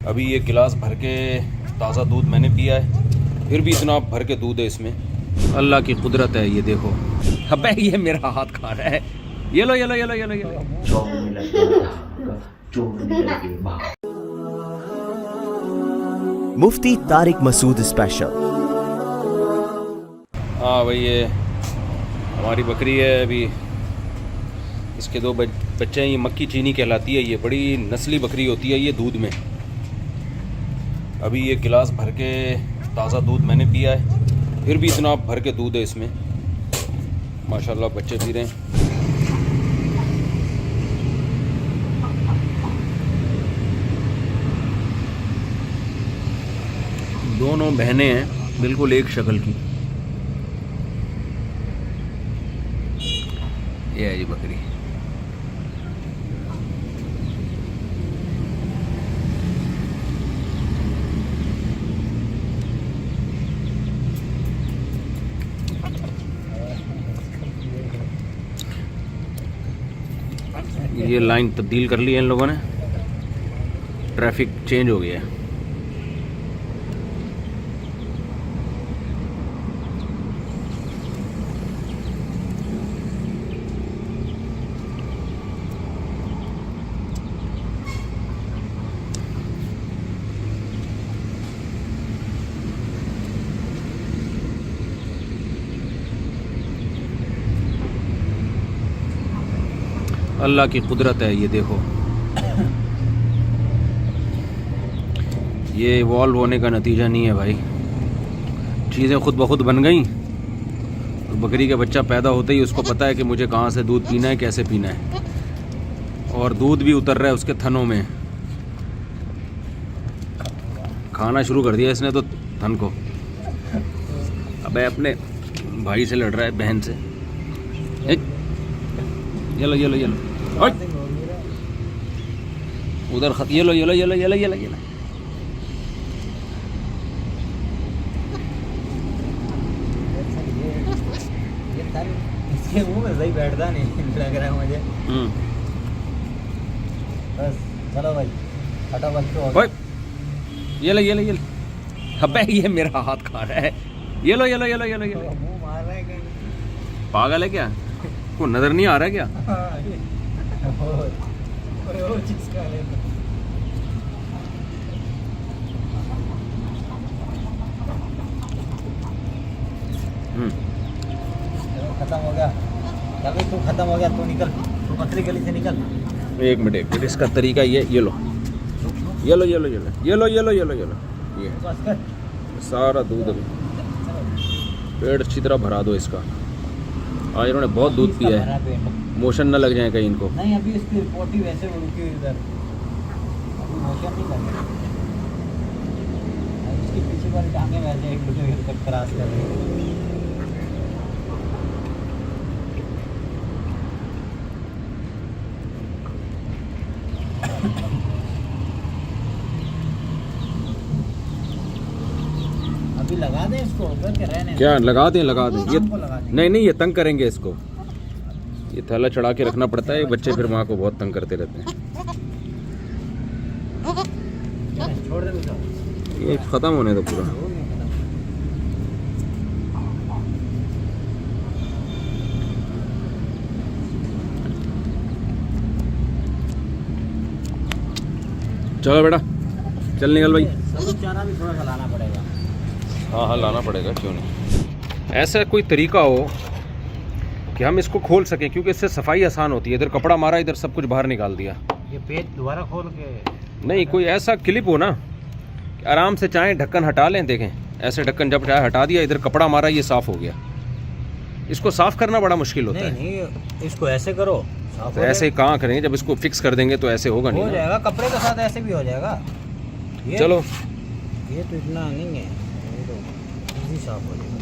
अभी ये गिलास भर के ताज़ा दूध मैंने पिया है, फिर भी इतना भर के दूध है इसमें। अल्लाह की कुदरत है, ये देखो। अबे ये मेरा हाथ खा रहा है। ये लो ये लो ये लो ये लो ये लो। मुफ्ती तारिक मसूद स्पेशल। हाँ भाई, ये हमारी बकरी है। अभी इसके दो बच्चे हैं। ये मक्की चीनी कहलाती है। ये बड़ी नस्ली बकरी होती है ये दूध में। अभी ये गिलास भर के ताज़ा दूध मैंने पिया है, फिर भी इतना भर के दूध है इसमें। माशाल्लाह बच्चे पी रहे हैं। दोनों बहनें हैं, बिल्कुल एक शक्ल की। ये है जी बकरी। ये लाइन तब्दील कर ली है इन लोगों ने। ट्रैफिक चेंज हो गया है। अल्लाह की कुदरत है, ये देखो। ये इवॉल्व होने का नतीजा नहीं है भाई। चीज़ें खुद ब खुद बन गई। तो बकरी का बच्चा पैदा होते ही उसको पता है कि मुझे कहाँ से दूध पीना है, कैसे पीना है, और दूध भी उतर रहा है उसके थनों में। खाना शुरू कर दिया इसने तो थन को। अबे अपने भाई से लड़ रहा है, बहन से। ये लो ये लो ये लो। उधर ये लो ये लो ये लो ये लो ये लो ये लो। इसके मुंह में सही बैठता नहीं लग रहा है मुझे। बस चलो भाई, फटाफट तो ये लो ये लो ये लो। अबे ये मेरा हाथ खा रहा है। ये लो ये लो ये लो ये लो ये लो। मुंह मार रहा है कहीं। पागल है क्या? को नजर नहीं आ रहा क्या? और चीज खा ले। खत्म हो गया। चल भाई तू खत्म हो गया, तू निकल, तू पतली गली से निकल। एक मिनट, इसका तरीका ये लो ये लो ये लो ये लो ये लो ये लो ये लो ये लो। ये बस कर। सारा दूध अभी पेट अच्छी तरह भरा दो इसका। आज इन्होंने बहुत दूध पिया है, मोशन न लग जाए कहीं इनको। नहीं अभी इसकी पोटी वैसे रुकी हुई इधर, अभी मोशन नहीं लग रहा। इसकी पीछे वाली टांगे वैसे एक दूसरे तक क्रॉस कर रही है। अभी लगा दें इसको, उधर के रहने क्या लगा दें? लगा दें ये। लगा दें। नहीं ये तंग करेंगे इसको। ये थैला चढ़ा के रखना पड़ता है। ये बच्चे फिर माँ को बहुत तंग करते रहते हैं। छोड़ दे बेटा। ये ख़त्म होने दो पूरा। चलो बेटा, चल निकल भाई। सबूत चारा भी थोड़ा सा लाना पड़ेगा। हाँ लाना पड़ेगा, क्यों नहीं। ऐसा कोई तरीका हो कि हम इसको खोल सकें, क्योंकि इससे सफाई आसान होती है। इधर कपड़ा मारा, इधर सब कुछ बाहर निकाल दिया। ये पेट दोबारा खोल के नहीं, कोई ऐसा क्लिप हो ना कि आराम से चाहे ढक्कन हटा लें। देखें, ऐसे ढक्कन जब चाहे हटा दिया, इधर कपड़ा मारा, ये साफ़ हो गया। इसको साफ़ करना बड़ा मुश्किल होता है। नहीं इसको ऐसे करो। तो ऐसे कहाँ करेंगे? जब इसको फिक्स कर देंगे तो ऐसे होगा नहीं हो ना। जाएगा, कपड़े के साथ ऐसे भी हो जाएगा। चलो ये तो इतना नहीं है, ये तो इजी साफ हो जाएगा।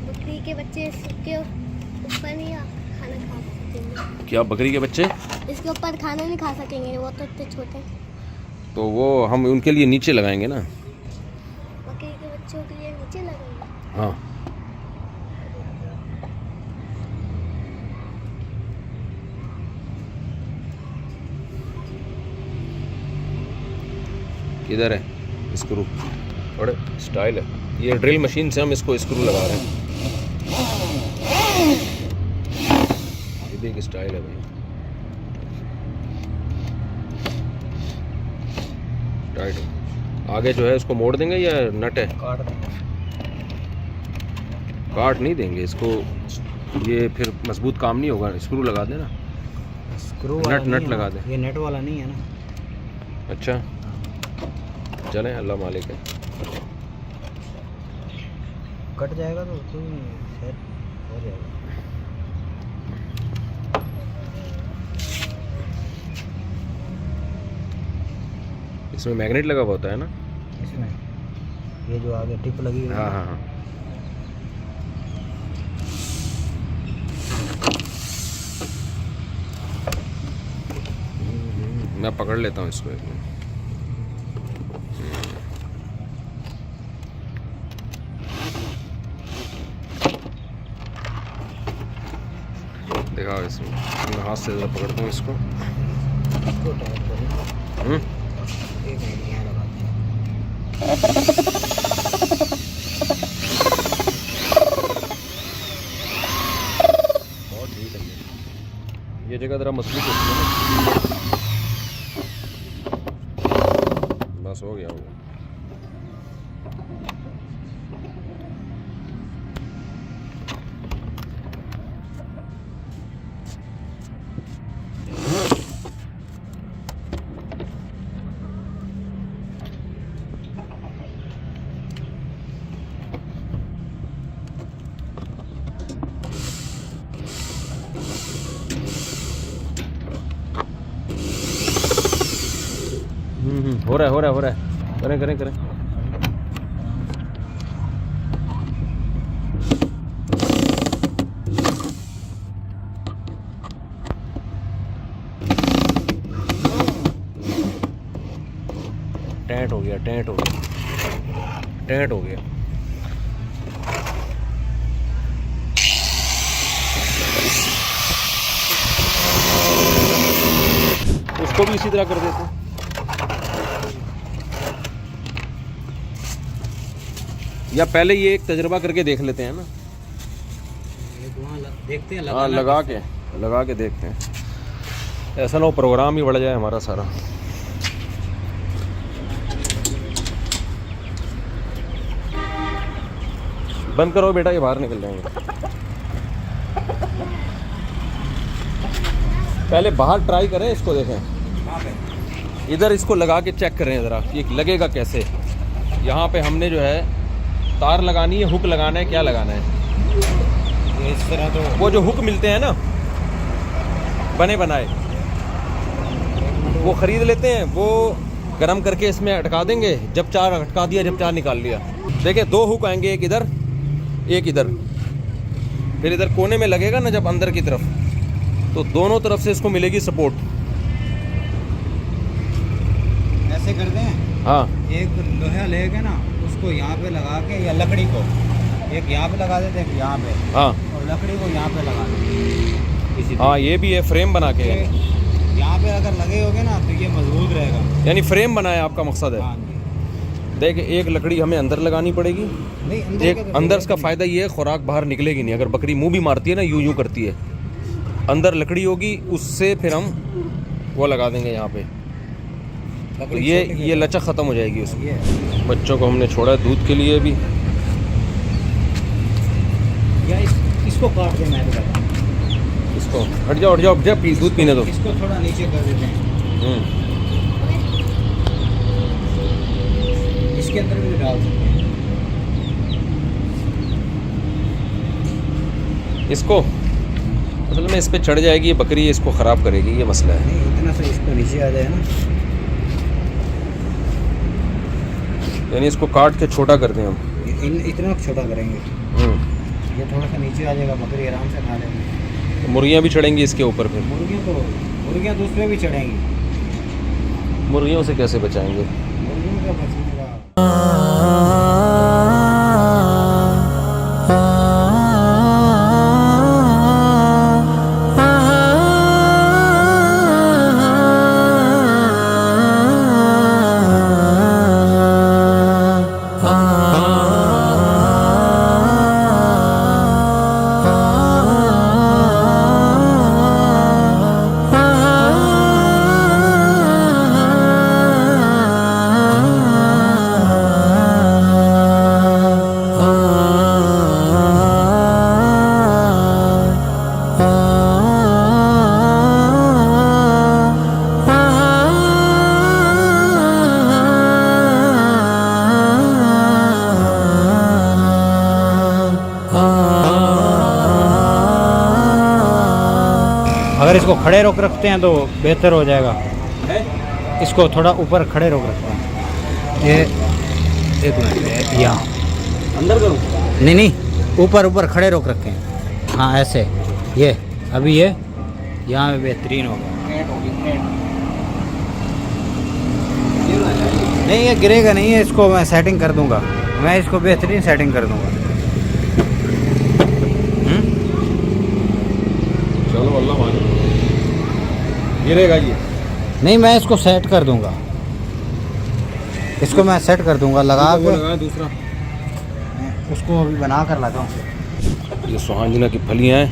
बकरी के बच्चे इसके ऊपर नहीं खाना खा सकेंगे। क्या बकरी के बच्चे इसके ऊपर खाना नहीं खा सकेंगे, वो तो इतने छोटे। तो वो हम उनके लिए नीचे लगाएंगे ना। बकरी के बच्चों के लिए नीचे लगेंगे। हाँ किधर है स्क्रू? बड़े स्टाइल है ये, ड्रिल मशीन से हम इसको स्क्रू लगा रहे हैं। ये भी एक स्टाइल है भाई। टाइट हो। आगे जो है इसको मोड़ देंगे या नट है? काट देंगे। काट नहीं देंगे इसको, ये फिर मजबूत काम नहीं होगा। स्क्रू लगा देना, स्क्रू नट लगा दे। ये नेट वाला नहीं है ना। अच्छा चलें, अल्लाह मालिक है। कट जाएगा तो सेट हो जाएगा। इसमें मैग्नेट लगा हुआ होता है ना? इसमें ये जो आगे टिप लगी हुई है। हाँ हाँ हाँ। मैं पकड़ लेता हूँ इसको एक मिनट। देखा इसमें, मैं हाथ से ज़्यादा पकड़ता हूँ इसको। इसको टाइट करें। एक मिनट यहाँ लगाते हैं। बहुत ठीक है ये जगह ज़रा मजबूत होती है ना। बस हो गया। हो रहा है करें। टैंट हो गया। उसको भी इसी तरह कर देते हैं। या पहले ये एक तजुर्बा करके देख लेते हैं ना। देखते हैं हाँ, लगा के देखते हैं। ऐसा ना हो प्रोग्राम ही बढ़ जाए हमारा सारा। बंद करो बेटा, ये बाहर निकल जाएंगे। पहले बाहर ट्राई करें, इसको देखें। इधर इसको लगा के चेक करें ज़रा, ये लगेगा कैसे। यहाँ पे हमने जो है तार लगानी है, हुक लगाना है, क्या लगाना है? ये इस तरह तो वो जो हुक मिलते हैं ना बने बनाए, वो ख़रीद लेते हैं, वो गरम करके इसमें अटका देंगे। जब चार अटका दिया, जब चार निकाल लिया। देखिए 2 हुक आएंगे, एक इधर एक इधर। फिर इधर कोने में लगेगा ना जब अंदर की तरफ, तो दोनों तरफ से इसको मिलेगी सपोर्ट। ऐसे करते हैं। हाँ, एक लोहा लेके ना उसको यहाँ पे लगा के, या लकड़ी को एक यहाँ पे लगा देते हैं, यहाँ पे, हाँ, और लकड़ी को यहाँ पे लगा देते हैं। हाँ, ये भी है फ्रेम बना के। यहाँ पे अगर लगे होगे ना तो ये मजबूत रहेगा। यानी फ्रेम बनाया आपका मकसद है। हाँ जी। देख, एक लकड़ी हमें अंदर लगानी पड़ेगी। नहीं, एक अंदर इसका फ़ायदा ये है, खुराक बाहर निकलेगी नहीं। अगर बकरी मुंह भी मारती है ना, यूं यूं करती है, अंदर लकड़ी होगी, उससे फिर हम वो लगा देंगे यहाँ पे, तो ये लचक ख़त्म हो जाएगी उसकी। बच्चों को हमने छोड़ा है दूध के लिए भी। या इसको काट देना है, इसको हट जाओ दूध पीने दो। इसको थोड़ा नीचे कर देते हैं। इसके अंदर भी डाल सकते हैं इसको। असल में इस पे चढ़ जाएगी ये बकरी, इसको ख़राब करेगी, ये मसला है। नहीं, इतना सा इसको नीचे आ जाए ना, यानी इसको काट के छोटा कर दें हम। इतना छोटा करेंगे, ये थोड़ा सा नीचे आ जाएगा, बकरी आराम से खा लेंगे। तो मुर्गियाँ भी चढ़ेंगी इसके ऊपर। फिर मुर्गियाँ दूसरे भी चढ़ेंगी। मुर्गियों से कैसे बचाएंगे? मुर्गियों का बचने का अगर इसको खड़े रोक रखते हैं तो बेहतर हो जाएगा। इसको थोड़ा ऊपर खड़े रोक रखते हैं। ये एक मिनट, यहाँ अंदर करूँ? नहीं नहीं, ऊपर ऊपर खड़े रोक रखे हैं। हाँ ऐसे, ये अभी ये यहाँ पे बेहतरीन होगा। नहीं ये गिरेगा नहीं है, इसको मैं सेटिंग कर दूंगा, मैं इसको बेहतरीन सेटिंग कर दूंगा। चलो अल्लाह माने, गिरेगा ये नहीं, मैं इसको सेट कर दूंगा, इसको मैं सेट कर दूंगा लगा के। दूसरा उसको अभी बना कर लाता हूँ। ये सुहांजना की फलियाँ हैं,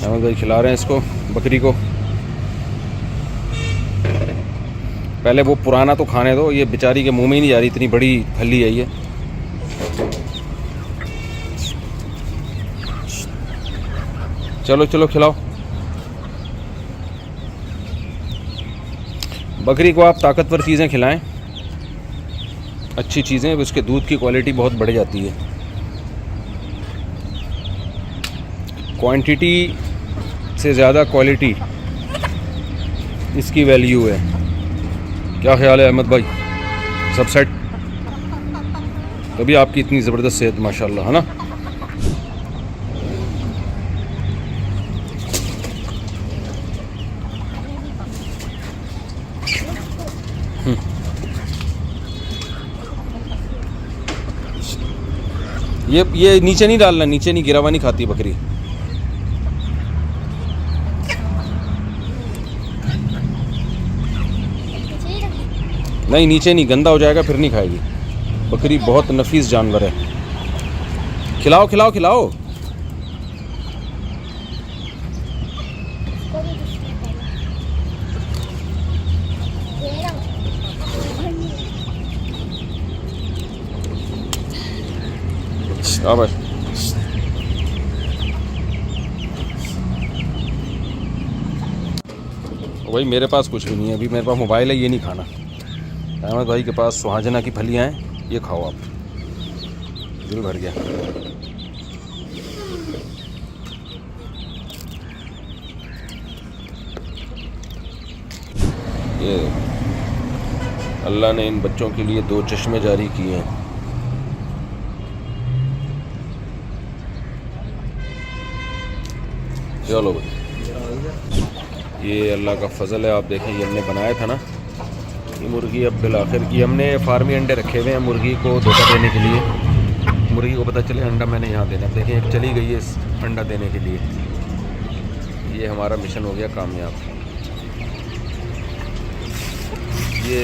अहमद भाई खिला रहे हैं इसको, बकरी को। पहले वो पुराना तो खाने दो, ये बेचारी के मुंह में ही नहीं जा रही, इतनी बड़ी फली है ये। चलो चलो खिलाओ। बकरी को आप ताकतवर चीज़ें खिलाएं, अच्छी चीज़ें, उसके दूध की क्वालिटी बहुत बढ़ जाती है। क्वांटिटी से ज़्यादा क्वालिटी इसकी वैल्यू है। क्या ख्याल है अहमद भाई? सब सेट? तभी आपकी इतनी ज़बरदस्त सेहत माशाल्लाह, है ना? ये नीचे नहीं डालना, नीचे नहीं, गिरावा नहीं खाती बकरी। नहीं नीचे नहीं, गंदा हो जाएगा फिर नहीं खाएगी। बकरी बहुत नफीस जानवर है। खिलाओ खिलाओ खिलाओ। शाबाश। भाई मेरे पास कुछ भी नहीं है अभी, मेरे पास मोबाइल है, ये नहीं खाना। अहमद भाई के पास सुहांजना की फलियाँ हैं, ये खाओ आप। दिल भर गया। ये अल्लाह ने इन बच्चों के लिए 2 चश्मे जारी किए हैं। चलो भाई, ये अल्लाह का फजल है। आप देखें, ये हमने बनाया था ना ये मुर्गी, अब बिल आखिर की हमने फार्मी अंडे रखे हुए हैं मुर्गी को धोखा देने के लिए। मुर्गी को पता चले अंडा मैंने यहाँ देना। देखें एक चली गई है इस अंडा देने के लिए। ये हमारा मिशन हो गया कामयाब। ये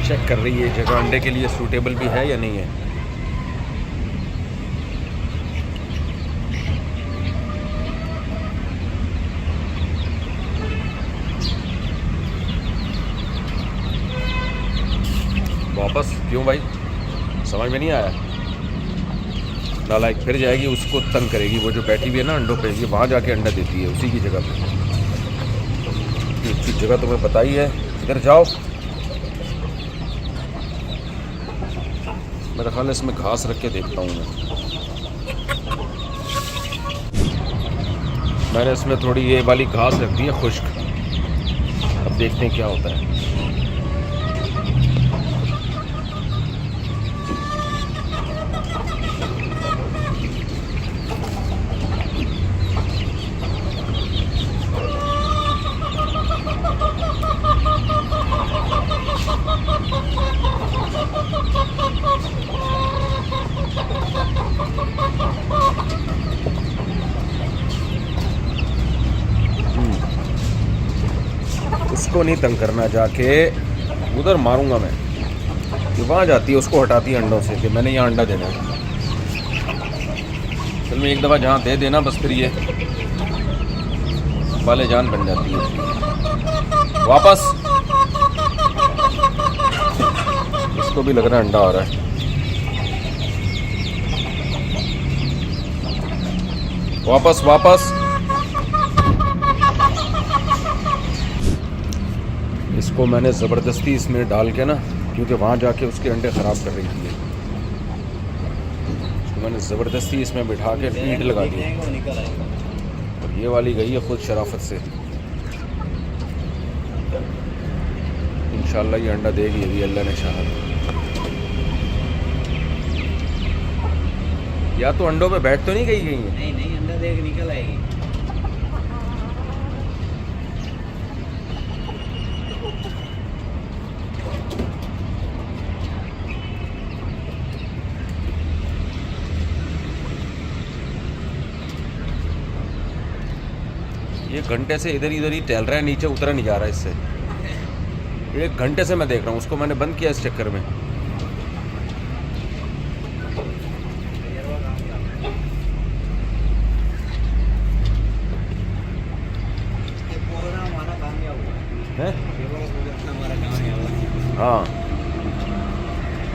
चेक कर रही है जगह अंडे के लिए सूटेबल भी है या नहीं है। वापस क्यों भाई, समझ में नहीं आया? नालायक फिर जाएगी, उसको तंग करेगी। वो जो बैठी हुई है ना अंडों पे, ये वहाँ जाके अंडा देती है उसी की जगह पे। इसकी जगह तुम्हें पता ही है, इधर जाओ। मेरा ख्याल है इसमें घास रख के देखता हूँ मैंने इसमें थोड़ी ये वाली घास रख दी है खुश्क। अब देखते हैं क्या होता है। उसको नहीं तंग करना, जाके उधर मारूंगा मैं। कि वहाँ जाती है, उसको हटाती है अंडों से कि मैंने यहाँ अंडा देना है। चल मैं एक दफ़ा जहाँ दे देना बस, फिर ये वाले जान बन जाती है। वापस इसको भी लग रहा है अंडा आ रहा है। वापस वापस। इसको मैंने ज़बरदस्ती इसमें डाल के ना, क्योंकि वहाँ जाके उसके अंडे ख़राब कर रही थी, इसको मैंने ज़बरदस्ती इसमें बिठा के फीड लगा दी और ये वाली गई है खुद शराफत से। इंशाल्लाह ये अंडा देगी अभी, अल्लाह ने चाहा। या तो अंडों पे बैठ तो नहीं गई है? नहीं अंडा देख निकल आएगी। ये घंटे से इधर ही टहल रहा है, नीचे उतरा नहीं जा रहा है इससे। 1 घंटे से मैं देख रहा हूँ उसको, मैंने बंद किया इस चक्कर में। हाँ,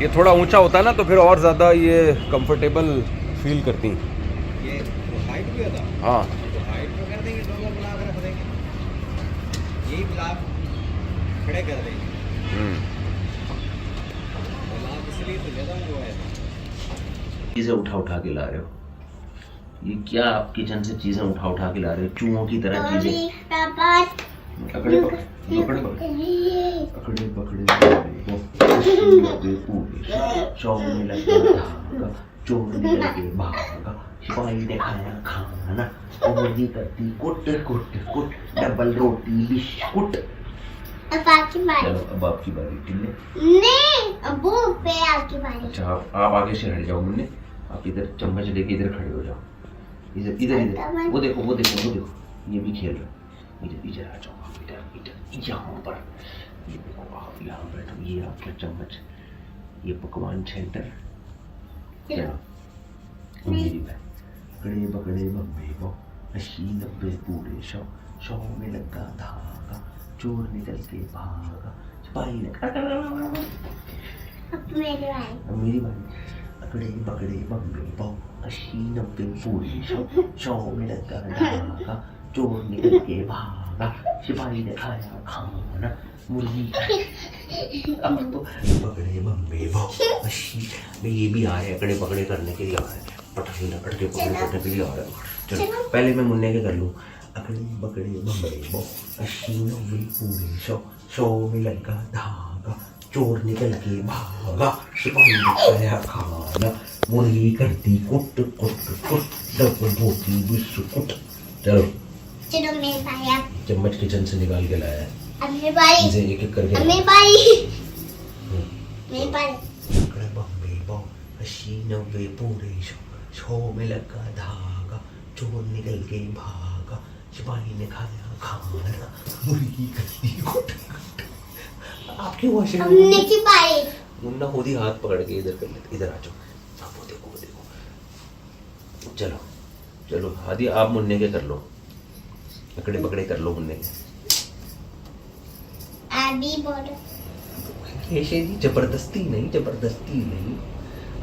ये थोड़ा ऊंचा होता है ना तो फिर और ज़्यादा ये कंफर्टेबल फील करती हैं। ये हाइट भी होता। हाँ, तो हाइट पे कर देंगे, दोनों ब्लॉक रख देंगे, यही ब्लॉक खड़े कर देंगे। ब्लॉक इसलिए तो ज़्यादा वो है। चीज़ें उठा के ला रहे हो, ये क्या आप किचन से चीज़ें उठा के ला रहे हो? चूहों की तरह चीज़ें। अकड़े पकड़े शौक में लगा धागा, चोर निकल के भागा, सिपाही ने खाया खाना, मुर्गी करती कुट कुट कुट, डबल रोटी बिस्कुट। अब आपकी बारी। चलो अब आपकी बारी टिल्ले। नहीं, अबू पे आपकी बारी। अच्छा आप आगे से हट जाओ मुन्ने, आप इधर चम्मच लेके इधर खड़े हो जाओ। इधर इधर इधर वो देखो ये भी खेल रहा है। इधर आ जाओ, इधर यहाँ पर ये देखो, आप यहाँ बैठो, ये आपका चम्मच, ये पकवान सेंटर। चलो मेरी बात। पकड़े बम्बे बो, 80-90 पूरे 100 में लगा धागा, चोर निकल के भागा, सिपाही ने अब मेरी बारी। अकड़े पकड़े बम्बे बो, 80-90 पूरे 100 में लगा धागा, चोर निकल के भागा, सिपाही ने खाया खाना, मुर्गी। अब तो पकड़े बम्बे बो, 80 में ये भी आए अकड़े पकड़े करने के लिए आए, पटके पकड़े करने के लिए आए। चलो पहले मैं मुन्ने के कर लूँ। अकड़े पकड़े बम्बे बो, 80-90 पूरे 100 में लगा धागा, चोर निकल के भागा, सिपाही ने खाया खाना, मुर्गी करती कुट कुट कुट, डबल रोटी बिस्कुट। चलो मेरी बारी। चम्मच किचन से निकाल के लाया है, अब मेरी बारी। चीजें एक एक करके। अब मेरी बारी। मेरी बारी। अकड़े बम्बे बो, 80-90 पूरे 100 में लगा धागा, चोर निकल के भागा, सिपाही ने खाया खाना, मुर्गी करती कुट कुट। आपकी वॉशिंग हमने की बारी। मुन्ना खुद ही हाथ पकड़ के इधर कर लेते। इधर आ जाओ, वो देखो। चलो चलो हादी आप मुन्ने के कर लो, अकड़े पकड़े कर लो मुन्ने के। अभी बोलो। ऐसे ही जबरदस्ती नहीं,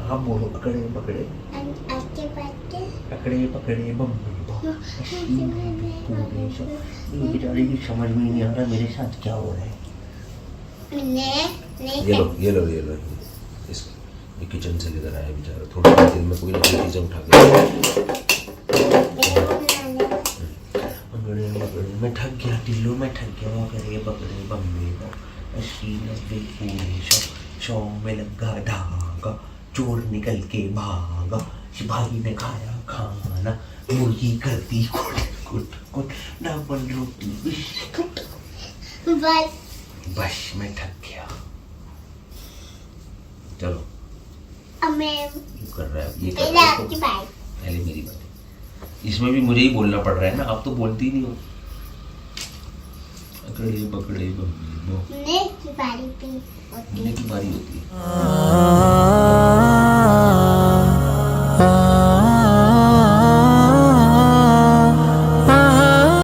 आप बोलो अकड़े पकड़े पकड़े बम्बे बो, पूरे 100। ये बेचारी की समझ में नहीं आ रहा मेरे साथ क्या हो रहा है। ये लो ये किचन से लेकर आया बेचारा, थोड़ी देर में कोई ना कोई चीज़ें उठा के। मैं थक गया टिल्लू, मैं थक गया। अकड़े पकड़े बम्बे बो, 80-90 पूरे 100 में लगा धागा, चोर निकल के भागा, सिपाही ने खाया खाना, मुर्गी करती कुट कुट कुट, डबल रोटी बिस्कुट। बस मैं थक गया। चलो अब मैं कर रहा है ये पहले आपकी बारी। पहले मेरी बात है, इसमें भी मुझे ही बोलना पड़ रहा है ना, आप तो बोलती नहीं हो। अकड़े पकड़े बम्बे बो, मेरी बारी पे मुन्ने की बारी होती है।